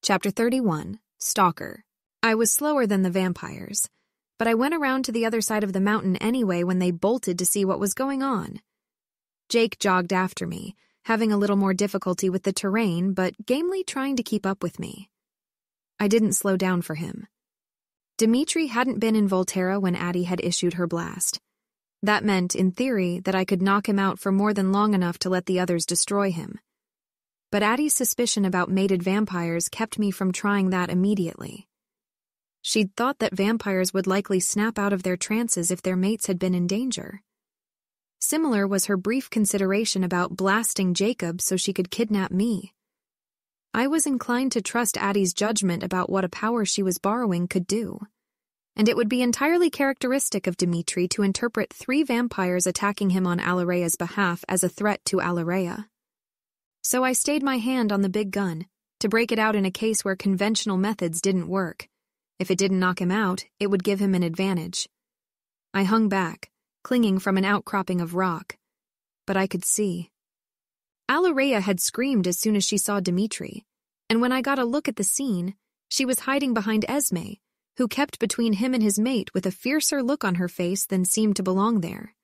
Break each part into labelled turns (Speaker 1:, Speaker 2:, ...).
Speaker 1: Chapter 31, Stalker. I was slower than the vampires, but I went around to the other side of the mountain anyway when they bolted to see what was going on. Jake jogged after me, having a little more difficulty with the terrain, but gamely trying to keep up with me. I didn't slow down for him. Dimitri hadn't been in Volterra when Addie had issued her blast. That meant, in theory, that I could knock him out for more than long enough to let the others destroy him. But Addie's suspicion about mated vampires kept me from trying that immediately. She'd thought that vampires would likely snap out of their trances if their mates had been in danger. Similar was her brief consideration about blasting Jacob so she could kidnap me. I was inclined to trust Addie's judgment about what a power she was borrowing could do, and it would be entirely characteristic of Dimitri to interpret 3 vampires attacking him on Alarea's behalf as a threat to Alarea. So I stayed my hand on the big gun, to break it out in a case where conventional methods didn't work. If it didn't knock him out, it would give him an advantage. I hung back, clinging from an outcropping of rock, but I could see. Alarea had screamed as soon as she saw Dimitri, and when I got a look at the scene, she was hiding behind Esme, who kept between him and his mate with a fiercer look on her face than seemed to belong there.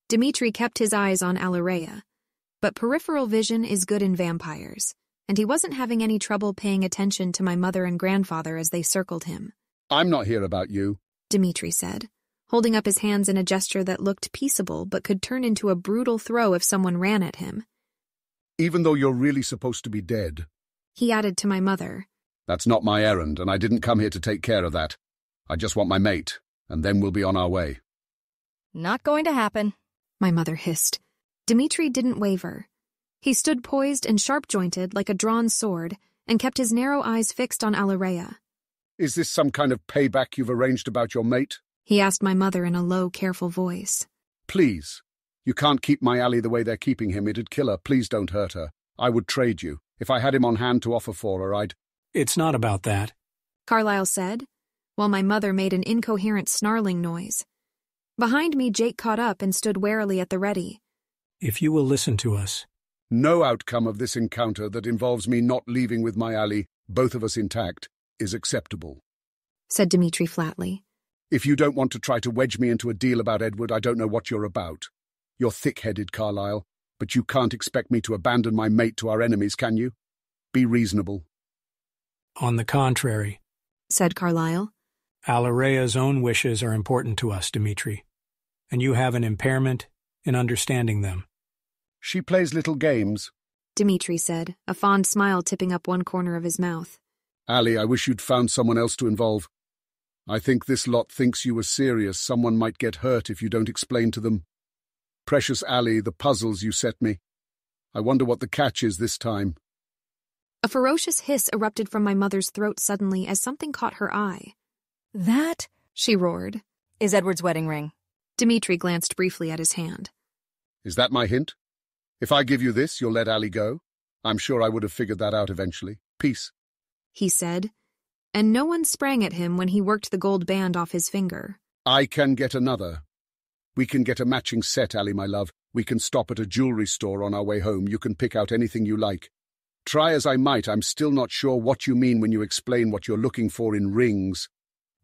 Speaker 1: Dimitri kept his eyes on Alarea, but peripheral vision is good in vampires, and he wasn't having any trouble paying attention to my mother and grandfather as they circled him.
Speaker 2: "I'm not here about you,"
Speaker 1: Dimitri said, holding up his hands in a gesture that looked peaceable but could turn into a brutal throw if someone ran at him.
Speaker 2: "Even though you're really supposed to be dead,"
Speaker 1: he added to my mother.
Speaker 2: "That's not my errand, and I didn't come here to take care of that. I just want my mate, and then we'll be on our way."
Speaker 3: "Not going to happen,"
Speaker 1: my mother hissed. Dimitri didn't waver. He stood poised and sharp-jointed like a drawn sword and kept his narrow eyes fixed on Alarea.
Speaker 2: "Is this some kind of payback you've arranged about your mate?"
Speaker 1: he asked my mother in a low, careful voice.
Speaker 2: "Please. You can't keep my Allie the way they're keeping him. It'd kill her. Please don't hurt her. I would trade you. If I had him on hand to offer for her, I'd—"
Speaker 4: "It's not about that,"
Speaker 1: Carlyle said, while my mother made an incoherent snarling noise. Behind me, Jake caught up and stood warily at the ready.
Speaker 4: "If you will listen to us."
Speaker 2: "No outcome of this encounter that involves me not leaving with my Allie, both of us intact, is acceptable,"
Speaker 1: said Dimitri flatly.
Speaker 2: "If you don't want to try to wedge me into a deal about Edward, I don't know what you're about. You're thick-headed, Carlyle, but you can't expect me to abandon my mate to our enemies, can you? Be reasonable."
Speaker 4: "On the contrary,"
Speaker 1: said Carlyle.
Speaker 4: "Alarea's own wishes are important to us, Dimitri, and you have an impairment in understanding them."
Speaker 2: "She plays little games,"
Speaker 1: Dimitri said, a fond smile tipping up one corner of his mouth.
Speaker 2: "Allie, I wish you'd found someone else to involve. I think this lot thinks you were serious. Someone might get hurt if you don't explain to them. Precious Allie, the puzzles you set me. I wonder what the catch is this time."
Speaker 1: A ferocious hiss erupted from my mother's throat suddenly as something caught her eye.
Speaker 3: "That,"
Speaker 1: she roared,
Speaker 3: "is Edward's wedding ring."
Speaker 1: Dimitri glanced briefly at his hand.
Speaker 2: "Is that my hint? If I give you this, you'll let Allie go? I'm sure I would have figured that out eventually. Peace,"
Speaker 1: he said, and no one sprang at him when he worked the gold band off his finger.
Speaker 2: "I can get another. We can get a matching set, Allie, my love. We can stop at a jewelry store on our way home. You can pick out anything you like. Try as I might, I'm still not sure what you mean when you explain what you're looking for in rings."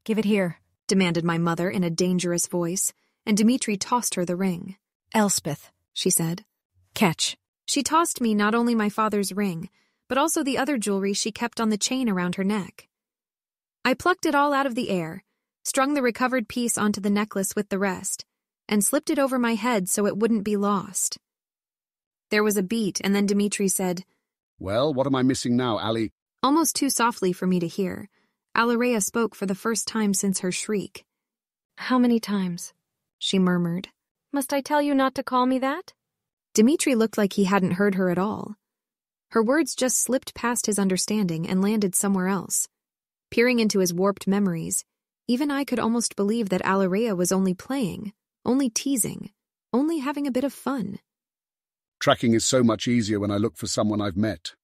Speaker 3: "Give it here,"
Speaker 1: demanded my mother in a dangerous voice, and Dimitri tossed her the ring.
Speaker 3: "Elspeth,"
Speaker 1: she said.
Speaker 3: "Catch."
Speaker 1: She tossed me not only my father's ring, but also the other jewelry she kept on the chain around her neck. I plucked it all out of the air, strung the recovered piece onto the necklace with the rest, and slipped it over my head so it wouldn't be lost. There was a beat, and then Dimitri said,
Speaker 2: "Well, what am I missing now, Allie?"
Speaker 1: Almost too softly for me to hear. Alarea spoke for the first time since her shriek.
Speaker 3: "How many times?"
Speaker 1: she murmured.
Speaker 3: "Must I tell you not to call me that?"
Speaker 1: Dimitri looked like he hadn't heard her at all. Her words just slipped past his understanding and landed somewhere else. Peering into his warped memories, even I could almost believe that Alarea was only playing, only teasing, only having a bit of fun.
Speaker 2: "Tracking is so much easier when I look for someone I've met.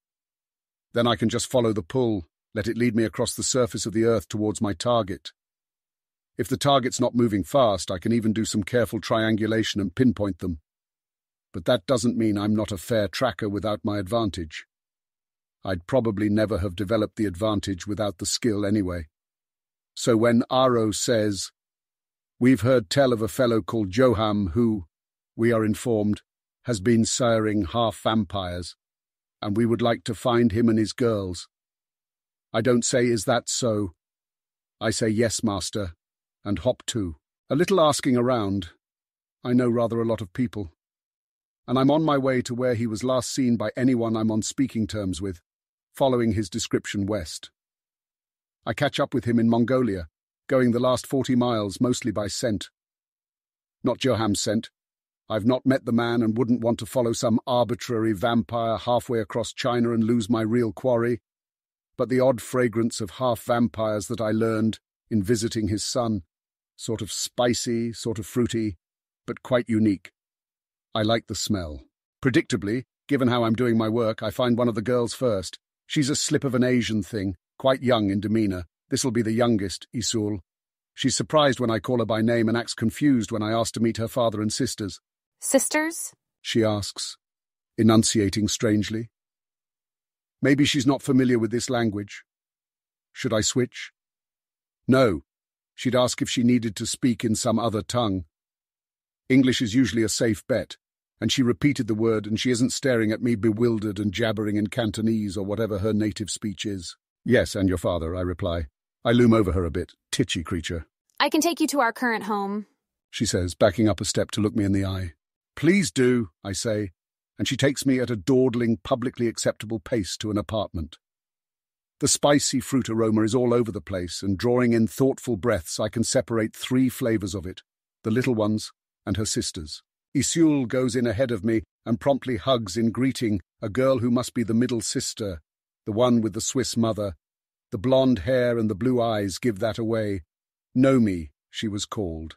Speaker 2: Then I can just follow the pull, let it lead me across the surface of the earth towards my target. If the target's not moving fast, I can even do some careful triangulation and pinpoint them. But that doesn't mean I'm not a fair tracker without my advantage." I'd probably never have developed the advantage without the skill anyway. So when Aro says, "We've heard tell of a fellow called Joham who, we are informed, has been siring half-vampires, and we would like to find him and his girls," I don't say, "Is that so?" I say, "Yes, master," and hop to. A little asking around. I know rather a lot of people. And I'm on my way to where he was last seen by anyone I'm on speaking terms with, following his description west. I catch up with him in Mongolia, going the last 40 miles mostly by scent. Not Joham's scent. I've not met the man and wouldn't want to follow some arbitrary vampire halfway across China and lose my real quarry, but the odd fragrance of half-vampires that I learned in visiting his son, sort of spicy, sort of fruity, but quite unique. I like the smell. Predictably, given how I'm doing my work, I find one of the girls first. She's a slip of an Asian thing, quite young in demeanour. This'll be the youngest, Isul. She's surprised when I call her by name and acts confused when I ask to meet her father and sisters.
Speaker 3: Sisters?
Speaker 2: She asks, enunciating strangely. Maybe she's not familiar with this language. Should I switch? No. She'd ask if she needed to speak in some other tongue. English is usually a safe bet, and she repeated the word, and she isn't staring at me bewildered and jabbering in Cantonese or whatever her native speech is. Yes, and your father, I reply. I loom over her a bit, titchy creature.
Speaker 1: I can take you to our current home,
Speaker 2: She says, backing up a step to look me in the eye. Please do, I say, and she takes me at a dawdling, publicly acceptable pace to an apartment. The spicy fruit aroma is all over the place, and drawing in thoughtful breaths I can separate 3 flavours of it, the little ones and her sisters. Isul goes in ahead of me and promptly hugs in greeting a girl who must be the middle sister, the one with the Swiss mother. The blonde hair and the blue eyes give that away. Nomi, she was called.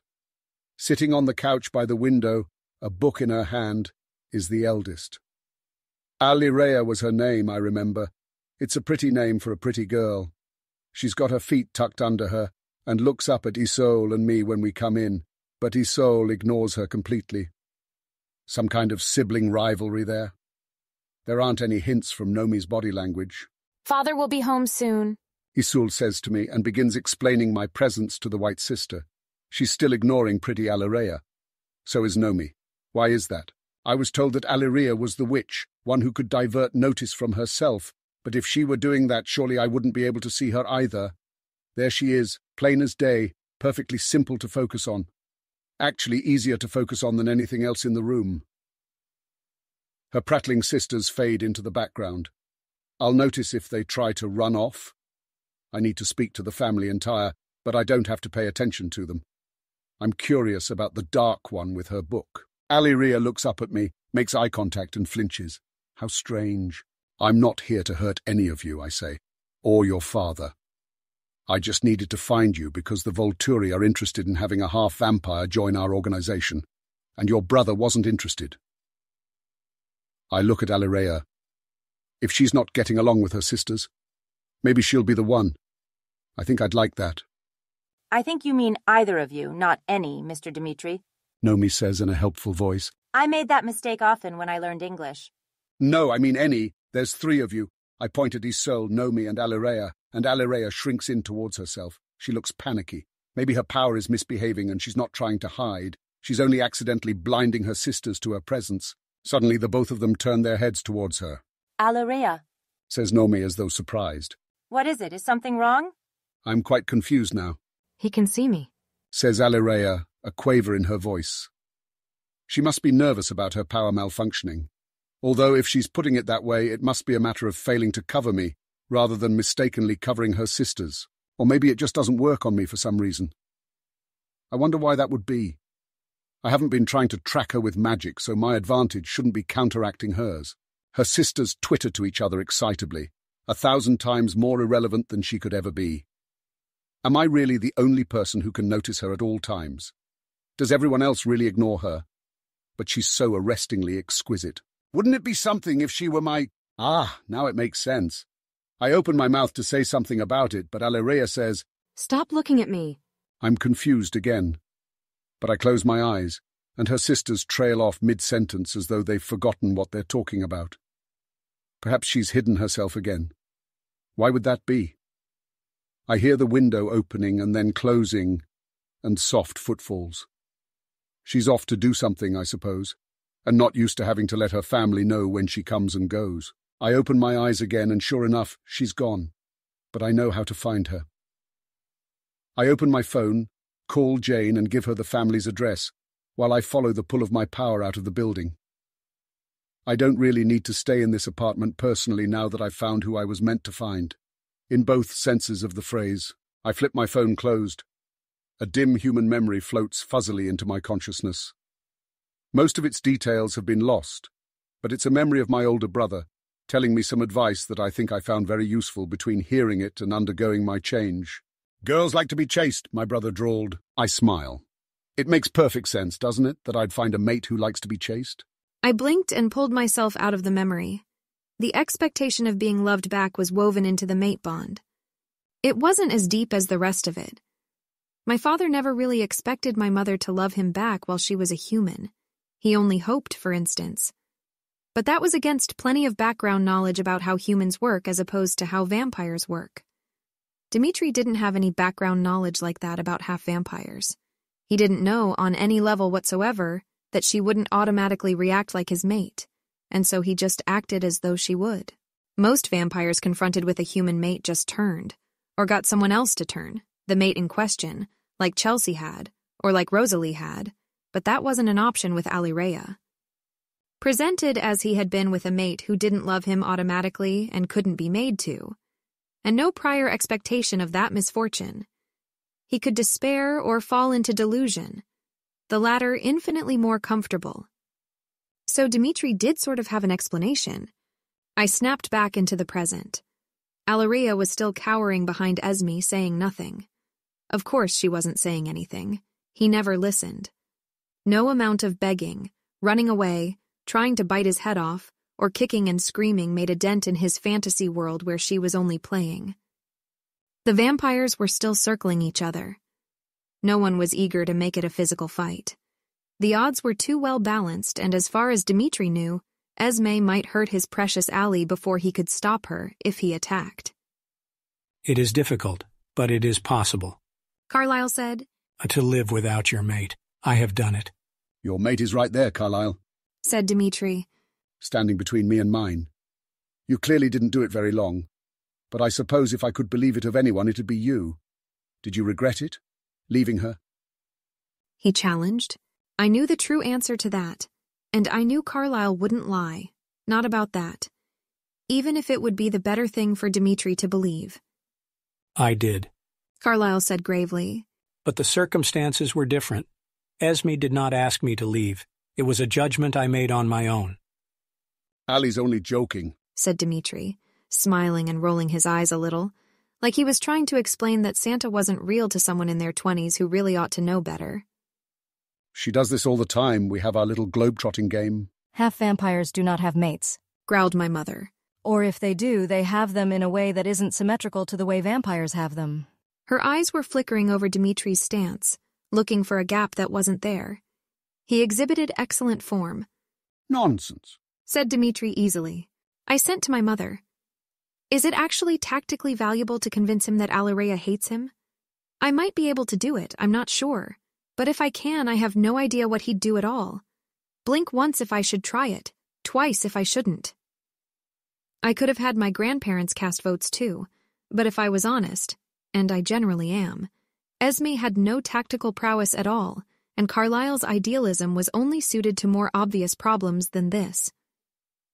Speaker 2: Sitting on the couch by the window, a book in her hand, is the eldest. Alirea was her name, I remember. It's a pretty name for a pretty girl. She's got her feet tucked under her and looks up at Isolde and me when we come in, but Isolde ignores her completely. Some kind of sibling rivalry there. There aren't any hints from Nomi's body language.
Speaker 1: Father will be home soon,
Speaker 2: Isolde says to me and begins explaining my presence to the white sister. She's still ignoring pretty Alirea. So is Nomi. Why is that? I was told that Alirea was the witch, one who could divert notice from herself, but if she were doing that, surely I wouldn't be able to see her either. There she is, plain as day, perfectly simple to focus on. Actually easier to focus on than anything else in the room. Her prattling sisters fade into the background. I'll notice if they try to run off. I need to speak to the family entire, but I don't have to pay attention to them. I'm curious about the dark one with her book. Alirea looks up at me, makes eye contact and flinches. How strange. I'm not here to hurt any of you, I say, or your father. I just needed to find you because the Volturi are interested in having a half-vampire join our organization, and your brother wasn't interested. I look at Alirea. If she's not getting along with her sisters, maybe she'll be the one. I think I'd like that.
Speaker 5: I think you mean either of you, not any, Mr. Dimitri.
Speaker 2: Nomi says in a helpful voice.
Speaker 5: I made that mistake often when I learned English.
Speaker 2: No, I mean any. There's 3 of you. I point at Isolde, Nomi, and Alirea shrinks in towards herself. She looks panicky. Maybe her power is misbehaving and she's not trying to hide. She's only accidentally blinding her sisters to her presence. Suddenly the both of them turn their heads towards her.
Speaker 5: Alirea,
Speaker 2: Says Nomi as though surprised.
Speaker 5: what is it? Is something wrong?
Speaker 2: I'm quite confused now,
Speaker 3: He can see me.
Speaker 2: says Alirea, a quaver in her voice. She must be nervous about her power malfunctioning. Although if she's putting it that way, it must be a matter of failing to cover me, rather than mistakenly covering her sisters. Or maybe it just doesn't work on me for some reason. I wonder why that would be. I haven't been trying to track her with magic, so my advantage shouldn't be counteracting hers. Her sisters twitter to each other excitably, 1,000 times more irrelevant than she could ever be. Am I really the only person who can notice her at all times? Does everyone else really ignore her? But she's so arrestingly exquisite. Wouldn't it be something if she were my... now it makes sense. I open my mouth to say something about it, but Alirea says,
Speaker 3: Stop looking at me.
Speaker 2: I'm confused again. But I close my eyes, and her sisters trail off mid-sentence as though they've forgotten what they're talking about. Perhaps she's hidden herself again. Why would that be? I hear the window opening and then closing, and soft footfalls. She's off to do something, I suppose, and not used to having to let her family know when she comes and goes. I open my eyes again, and sure enough, she's gone. But I know how to find her. I open my phone, call Jane, and give her the family's address, while I follow the pull of my power out of the building. I don't really need to stay in this apartment personally now that I've found who I was meant to find. In both senses of the phrase, I flip my phone closed. A dim human memory floats fuzzily into my consciousness. Most of its details have been lost, but it's a memory of my older brother, telling me some advice that I think I found very useful between hearing it and undergoing my change. "Girls like to be chased," my brother drawled. I smile. It makes perfect sense, doesn't it, that I'd find a mate who likes to be chased?
Speaker 1: I blinked and pulled myself out of the memory. The expectation of being loved back was woven into the mate bond. It wasn't as deep as the rest of it. My father never really expected my mother to love him back while she was a human. He only hoped, for instance. But that was against plenty of background knowledge about how humans work as opposed to how vampires work. Dimitri didn't have any background knowledge like that about half-vampires. He didn't know, on any level whatsoever, that she wouldn't automatically react like his mate, and so he just acted as though she would. Most vampires confronted with a human mate just turned, or got someone else to turn, the mate in question, like Chelsea had, or like Rosalie had, but that wasn't an option with Alirea. Presented as he had been with a mate who didn't love him automatically and couldn't be made to, and no prior expectation of that misfortune, he could despair or fall into delusion, the latter infinitely more comfortable. So Dimitri did sort of have an explanation. I snapped back into the present. Alirea was still cowering behind Esme, saying nothing. Of course she wasn't saying anything. He never listened. No amount of begging, running away, trying to bite his head off, or kicking and screaming made a dent in his fantasy world where she was only playing. The vampires were still circling each other. No one was eager to make it a physical fight. The odds were too well balanced, and as far as Dimitri knew, Esme might hurt his precious ally before he could stop her if he attacked.
Speaker 4: It is difficult, but it is possible.
Speaker 1: Carlyle said.
Speaker 4: To live without your mate. I have done it.
Speaker 2: "Your mate is right there, Carlyle,"
Speaker 1: said Dimitri,
Speaker 2: standing between me and mine. "You clearly didn't do it very long, but I suppose if I could believe it of anyone, it'd be you. Did you regret it, leaving her?"
Speaker 1: he challenged. I knew the true answer to that, and I knew Carlyle wouldn't lie, not about that, even if it would be the better thing for Dimitri to believe.
Speaker 4: I did.
Speaker 1: Carlyle said gravely.
Speaker 4: But the circumstances were different. Esme did not ask me to leave. It was a judgment I made on my own.
Speaker 2: "Ali's only joking,"
Speaker 1: said Dimitri, smiling and rolling his eyes a little, like he was trying to explain that Santa wasn't real to someone in their 20s who really ought to know better.
Speaker 2: "She does this all the time. We have our little globe-trotting game."
Speaker 3: Half-vampires do not have mates.
Speaker 1: Growled my mother.
Speaker 3: Or if they do, they have them in a way that isn't symmetrical to the way vampires have them.
Speaker 1: Her eyes were flickering over Dimitri's stance, looking for a gap that wasn't there. He exhibited excellent form.
Speaker 2: "Nonsense,"
Speaker 1: said Dimitri easily. I sent to my mother. Is it actually tactically valuable to convince him that Alirea hates him? I might be able to do it, I'm not sure. But if I can, I have no idea what he'd do at all. Blink once if I should try it, twice if I shouldn't. I could have had my grandparents cast votes too, but if I was honest, and I generally am, Esme had no tactical prowess at all, and Carlyle's idealism was only suited to more obvious problems than this.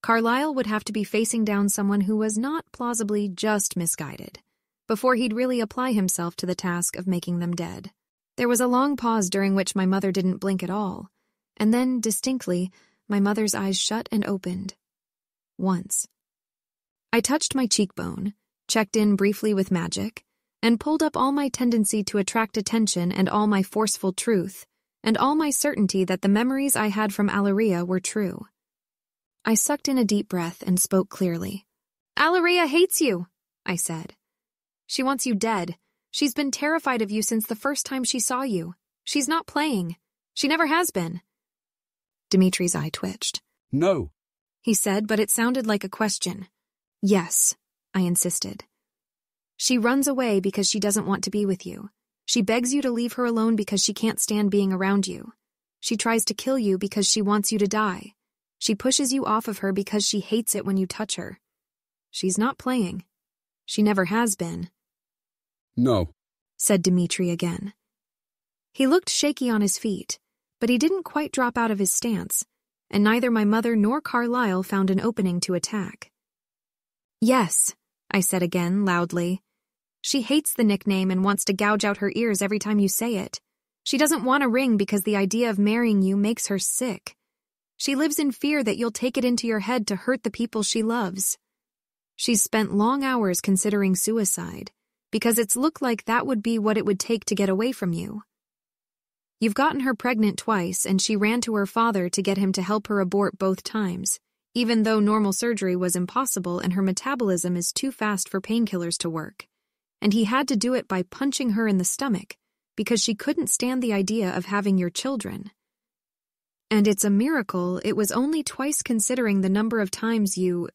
Speaker 1: Carlyle would have to be facing down someone who was not plausibly just misguided, before he'd really apply himself to the task of making them dead. There was a long pause during which my mother didn't blink at all, and then, distinctly, my mother's eyes shut and opened. Once. I touched my cheekbone, checked in briefly with magic, and pulled up all my tendency to attract attention and all my forceful truth, and all my certainty that the memories I had from Alirea were true. I sucked in a deep breath and spoke clearly. "Alirea hates you," I said. "She wants you dead. She's been terrified of you since the first time she saw you. She's not playing. She never has been." Dimitri's eye twitched.
Speaker 2: "No,"
Speaker 1: he said, but it sounded like a question. Yes, I insisted. She runs away because she doesn't want to be with you. She begs you to leave her alone because she can't stand being around you. She tries to kill you because she wants you to die. She pushes you off of her because she hates it when you touch her. She's not playing. She never has been.
Speaker 2: No.
Speaker 1: Said Dimitri again. He looked shaky on his feet, but he didn't quite drop out of his stance, and neither my mother nor Carlyle found an opening to attack. Yes, I said again, loudly. She hates the nickname and wants to gouge out her ears every time you say it. She doesn't want a ring because the idea of marrying you makes her sick. She lives in fear that you'll take it into your head to hurt the people she loves. She's spent long hours considering suicide, because it's looked like that would be what it would take to get away from you. You've gotten her pregnant twice, and she ran to her father to get him to help her abort both times, even though normal surgery was impossible and her metabolism is too fast for painkillers to work. And he had to do it by punching her in the stomach, because she couldn't stand the idea of having your children. And it's a miracle it was only twice considering the number of times you...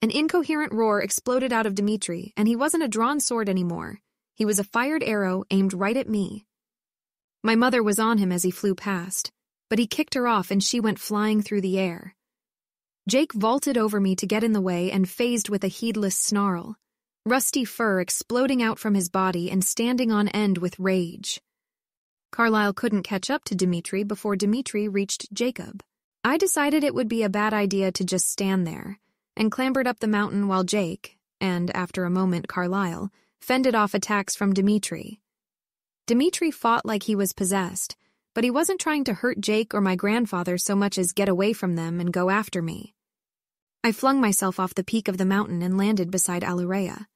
Speaker 1: An incoherent roar exploded out of Dimitri, and he wasn't a drawn sword anymore. He was a fired arrow aimed right at me. My mother was on him as he flew past, but he kicked her off and she went flying through the air. Jake vaulted over me to get in the way and phased with a heedless snarl, rusty fur exploding out from his body and standing on end with rage. Carlyle couldn't catch up to Dimitri before Dimitri reached Jacob. I decided it would be a bad idea to just stand there, and clambered up the mountain while Jake, and after a moment Carlyle, fended off attacks from Dimitri. Dimitri fought like he was possessed, but he wasn't trying to hurt Jake or my grandfather so much as get away from them and go after me. I flung myself off the peak of the mountain and landed beside Alurea.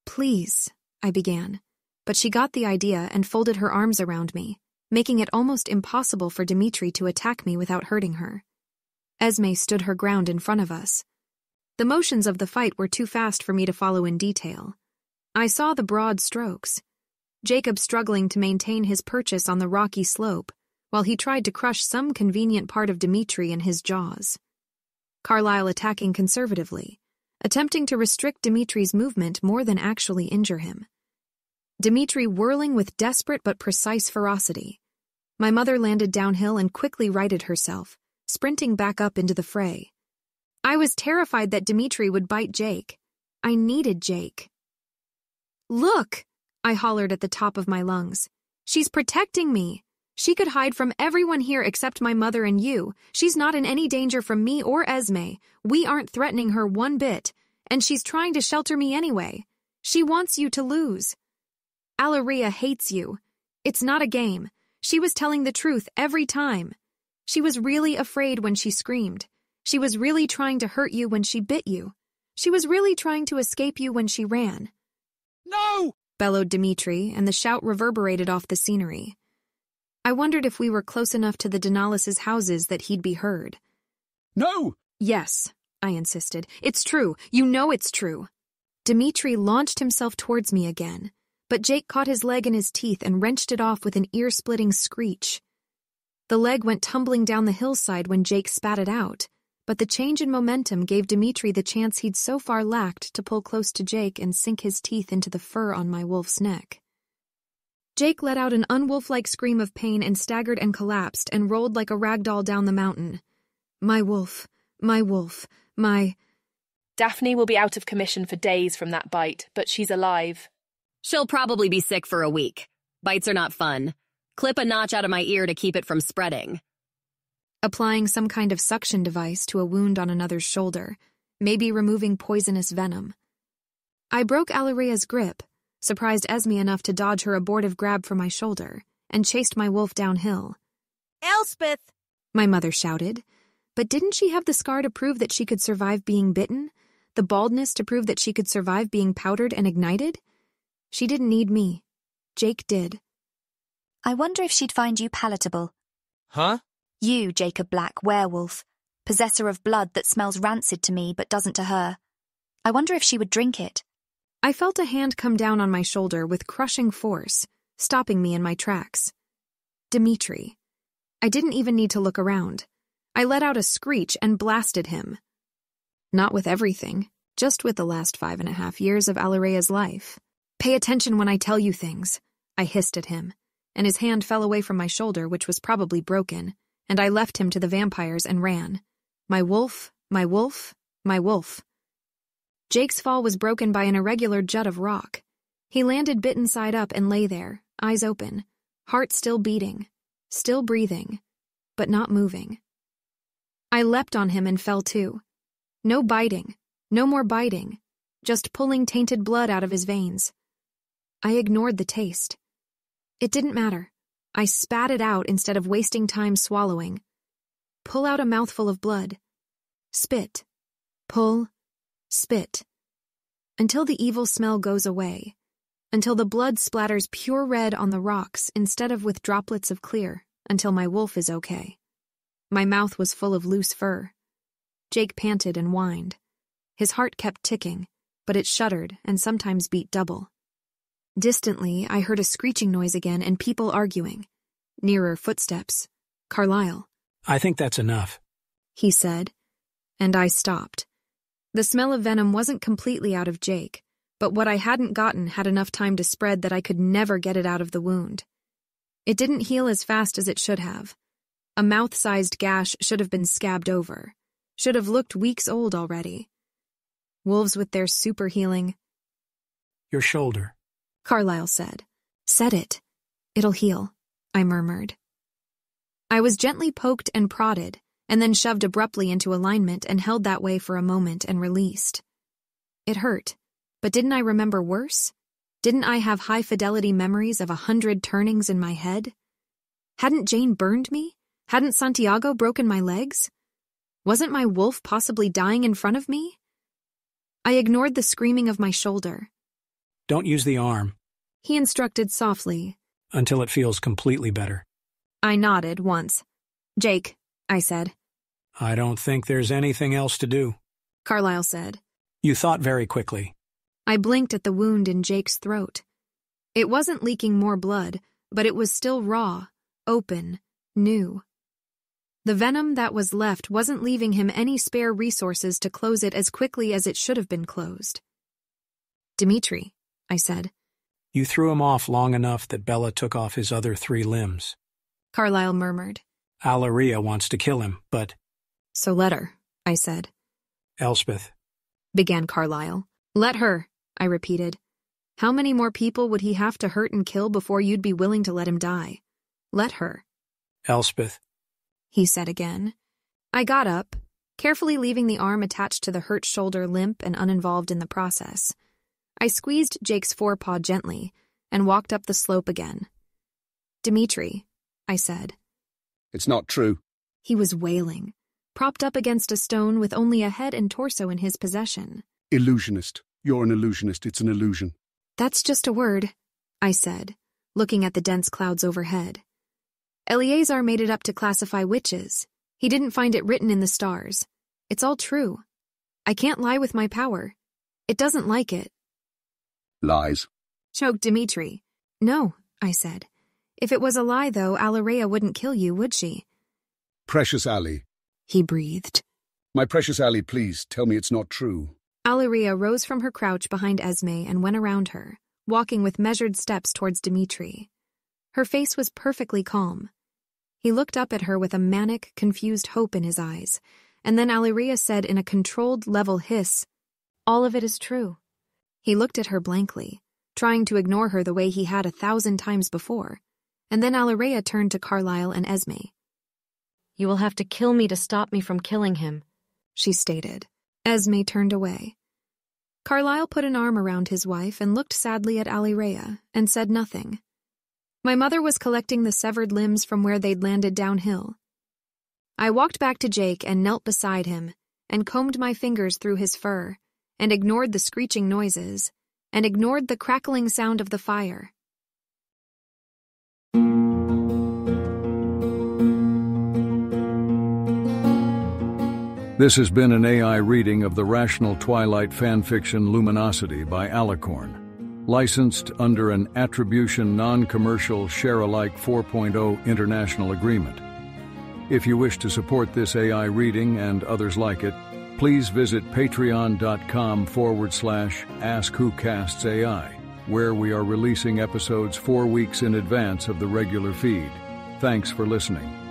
Speaker 1: "Please," I began, but she got the idea and folded her arms around me, making it almost impossible for Dimitri to attack me without hurting her. Esme stood her ground in front of us. The motions of the fight were too fast for me to follow in detail. I saw the broad strokes. Jacob struggling to maintain his purchase on the rocky slope, while he tried to crush some convenient part of Dimitri in his jaws. Carlyle attacking conservatively, attempting to restrict Dimitri's movement more than actually injure him. Dimitri whirling with desperate but precise ferocity. My mother landed downhill and quickly righted herself, sprinting back up into the fray. I was terrified that Dimitri would bite Jake. I needed Jake. "Look!" I hollered at the top of my lungs. "She's protecting me. She could hide from everyone here except my mother and you. She's not in any danger from me or Esme. We aren't threatening her one bit, and she's trying to shelter me anyway. She wants you to lose. Alurea hates you. It's not a game. She was telling the truth every time. She was really afraid when she screamed. She was really trying to hurt you when she bit you. She was really trying to escape you when she ran."
Speaker 6: "No!"
Speaker 1: bellowed Dimitri, and the shout reverberated off the scenery. I wondered if we were close enough to the Denalis's houses that he'd be heard.
Speaker 2: No!
Speaker 1: "Yes," I insisted. "It's true. You know it's true." Dimitri launched himself towards me again, but Jake caught his leg in his teeth and wrenched it off with an ear-splitting screech. The leg went tumbling down the hillside when Jake spat it out, but the change in momentum gave Dimitri the chance he'd so far lacked to pull close to Jake and sink his teeth into the fur on my wolf's neck. Jake let out an unwolf-like scream of pain and staggered and collapsed and rolled like a rag doll down the mountain. My wolf, my wolf, my...
Speaker 7: Daphne will be out of commission for days from that bite, but she's alive.
Speaker 8: She'll probably be sick for a week. Bites are not fun. Clip a notch out of my ear to keep it from spreading.
Speaker 1: Applying some kind of suction device to a wound on another's shoulder, maybe removing poisonous venom. I broke Alurea's grip, surprised Esme enough to dodge her abortive grab for my shoulder, and chased my wolf downhill.
Speaker 6: "Elspeth!"
Speaker 1: my mother shouted. But didn't she have the scar to prove that she could survive being bitten? The baldness to prove that she could survive being powdered and ignited? She didn't need me. Jake did.
Speaker 9: "I wonder if she'd find you palatable."
Speaker 6: "Huh?"
Speaker 9: "You, Jacob Black, werewolf, possessor of blood that smells rancid to me but doesn't to her. I wonder if she would drink it."
Speaker 1: I felt a hand come down on my shoulder with crushing force, stopping me in my tracks. Dimitri. I didn't even need to look around. I let out a screech and blasted him. Not with everything. just with the last 5.5 years of Alarea's life. Pay attention when I tell you things, I hissed at him, and his hand fell away from my shoulder, which was probably broken, and I left him to the vampires and ran. My wolf, my wolf, my wolf. Jake's fall was broken by an irregular jut of rock. He landed bitten side up and lay there, eyes open, heart still beating, still breathing, but not moving. I leapt on him and fell too. No biting, no more biting, just pulling tainted blood out of his veins. I ignored the taste. It didn't matter. I spat it out instead of wasting time swallowing. Pull out a mouthful of blood. Spit. Pull. Spit. Until the evil smell goes away. Until the blood splatters pure red on the rocks instead of with droplets of clear. Until my wolf is okay. My mouth was full of loose fur. Jake panted and whined. His heart kept ticking, but it shuddered and sometimes beat double. Distantly, I heard a screeching noise again and people arguing. Nearer, footsteps. Carlyle.
Speaker 4: I think that's enough,
Speaker 1: he said, and I stopped. The smell of venom wasn't completely out of Jake, but what I hadn't gotten had enough time to spread that I could never get it out of the wound. It didn't heal as fast as it should have. A mouth-sized gash should have been scabbed over. Should have looked weeks old already. Wolves with their super healing.
Speaker 4: Your shoulder,
Speaker 1: Carlyle said. Said it. It'll heal, I murmured. I was gently poked and prodded, and then shoved abruptly into alignment and held that way for a moment and released. It hurt, but didn't I remember worse? Didn't I have high-fidelity memories of 100 turnings in my head? Hadn't Jane burned me? Hadn't Santiago broken my legs? Wasn't my wolf possibly dying in front of me? I ignored the screaming of my shoulder.
Speaker 4: Don't use the arm,
Speaker 1: he instructed softly.
Speaker 4: Until it feels completely better.
Speaker 1: I nodded once. Jake, I said.
Speaker 4: I don't think there's anything else to do,
Speaker 1: Carlyle said.
Speaker 4: You thought very quickly.
Speaker 1: I blinked at the wound in Jake's throat. It wasn't leaking more blood, but it was still raw, open, new. The venom that was left wasn't leaving him any spare resources to close it as quickly as it should have been closed. Dimitri, I said.
Speaker 4: You threw him off long enough that Bella took off his other 3 limbs.
Speaker 1: Carlyle murmured.
Speaker 4: Alaria wants to kill him, but...
Speaker 1: So let her, I said.
Speaker 4: Elspeth,
Speaker 1: began Carlyle. Let her, I repeated. How many more people would he have to hurt and kill before you'd be willing to let him die? Let her.
Speaker 4: Elspeth,
Speaker 1: he said again. I got up, carefully leaving the arm attached to the hurt shoulder limp and uninvolved in the process. I squeezed Jake's forepaw gently and walked up the slope again. Dimitri, I said.
Speaker 2: It's not true.
Speaker 1: He was wailing, propped up against a stone with only a head and torso in his possession.
Speaker 2: Illusionist. You're an illusionist. It's an illusion.
Speaker 1: That's just a word, I said, looking at the dense clouds overhead. Eleazar made it up to classify witches. He didn't find it written in the stars. It's all true. I can't lie with my power. It doesn't like it.
Speaker 2: Lies,
Speaker 1: choked Dimitri. No, I said. If it was a lie, though, Alaria wouldn't kill you, would she?
Speaker 2: Precious Ali,
Speaker 1: he breathed.
Speaker 2: My precious Ali, please, tell me it's not true.
Speaker 1: Alaria rose from her crouch behind Esme and went around her, walking with measured steps towards Dimitri. Her face was perfectly calm. He looked up at her with a manic, confused hope in his eyes, and then Alaria said in a controlled, level hiss, All of it is true. He looked at her blankly, trying to ignore her the way he had 1,000 times before, and then Alaria turned to Carlyle and Esme.
Speaker 3: You will have to kill me to stop me from killing him,
Speaker 1: she stated. Esme turned away. Carlyle put an arm around his wife and looked sadly at Alaria and said nothing. My mother was collecting the severed limbs from where they'd landed downhill. I walked back to Jake and knelt beside him and combed my fingers through his fur and ignored the screeching noises and ignored the crackling sound of the fire.
Speaker 10: This has been an AI reading of the Rational Twilight fanfiction Luminosity by Alicorn, licensed under an Attribution Non-Commercial Share-alike 4.0 international agreement. If you wish to support this AI reading and others like it, please visit patreon.com/AskWhoCastsAI, where we are releasing episodes 4 weeks in advance of the regular feed. Thanks for listening.